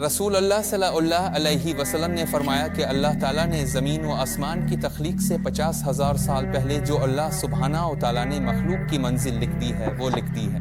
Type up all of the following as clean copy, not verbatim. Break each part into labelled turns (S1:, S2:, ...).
S1: رسول اللہ صلی اللہ علیہ وسلم نے فرمایا کہ اللہ تعالیٰ نے زمین و آسمان کی تخلیق سے 50,000 سال پہلے جو اللہ سبحانہ و تعالیٰ نے مخلوق کی منزل لکھ دی ہے وہ لکھ دی ہے۔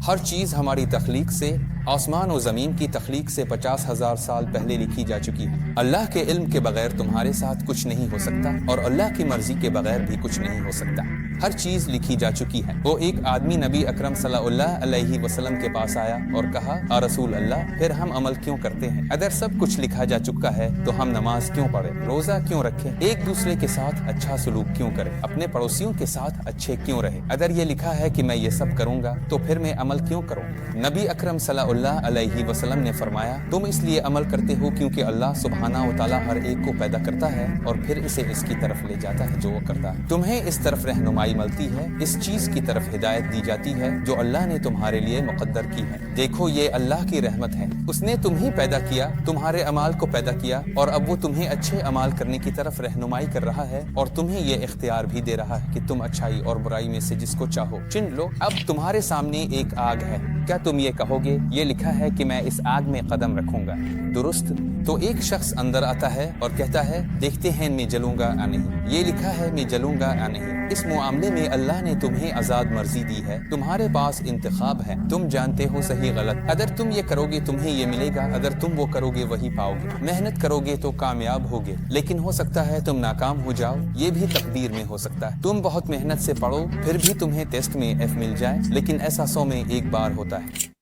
S1: ہر چیز ہماری تخلیق سے، آسمان و زمین کی تخلیق سے 50,000 سال پہلے لکھی جا چکی ہے۔ اللہ کے علم کے بغیر تمہارے ساتھ کچھ نہیں ہو سکتا اور اللہ کی مرضی کے بغیر بھی کچھ نہیں ہو سکتا۔ ہر چیز لکھی جا چکی ہے۔ وہ ایک آدمی نبی اکرم صلی اللہ علیہ وسلم کے پاس آیا اور کہا، رسول اللہ، پھر ہم عمل کیوں کرتے ہیں؟ اگر سب کچھ لکھا جا چکا ہے تو ہم نماز کیوں پڑھیں، روزہ کیوں رکھیں، ایک دوسرے کے ساتھ اچھا سلوک کیوں کریں، اپنے پڑوسیوں کے ساتھ اچھے کیوں رہیں؟ اگر یہ لکھا ہے کہ میں یہ سب کروں گا تو پھر میں عمل کیوں کروں؟ نبی اکرم صلی اللہ علیہ وسلم نے فرمایا، تم اس لیے عمل کرتے ہو کیونکہ اللہ سبحانہ و تعالیٰ ہر ایک کو پیدا کرتا ہے اور پھر اسے اس کی طرف لے جاتا ہے جو وہ کرتا ہے۔ تمہیں اس طرف رہنمائی ملتی ہے، اس چیز کی طرف ہدایت دی جاتی ہے جو اللہ نے تمہارے لیے مقدر کی ہے۔ دیکھو، یہ اللہ کی رحمت ہے، اس نے تمہیں پیدا کیا، تمہارے اعمال کو پیدا کیا، اور اب وہ تمہیں اچھے اعمال کرنے کی طرف رہنمائی کر رہا ہے اور تمہیں یہ اختیار بھی دے رہا ہے کہ تم اچھائی اور برائی میں سے جس کو چاہو چن لو۔ اب تمہارے سامنے ایک آگ ہے، کیا تم یہ کہو گے یہ لکھا ہے کہ میں اس آگ میں قدم رکھوں گا، درست؟ تو ایک شخص اندر آتا ہے اور کہتا ہے، دیکھتے ہیں میں جلوں گا یا نہیں، یہ لکھا ہے میں جلوں گا یا نہیں۔ اس معاملے میں اللہ نے تمہیں آزاد مرضی دی ہے، تمہارے پاس انتخاب ہے، تم جانتے ہو صحیح غلط۔ اگر تم یہ کرو گے تمہیں یہ ملے گا، اگر تم وہ کرو گے وہی پاؤ گے۔ محنت کرو گے تو کامیاب ہوگے، لیکن ہو سکتا ہے تم ناکام ہو جاؤ، یہ بھی تقدیر میں ہو سکتا ہے۔ تم بہت محنت سے پڑھو، پھر بھی تمہیں ٹیسٹ میں F مل جائے، لیکن ایسا 100 میں ایک بار ہوتا ہے۔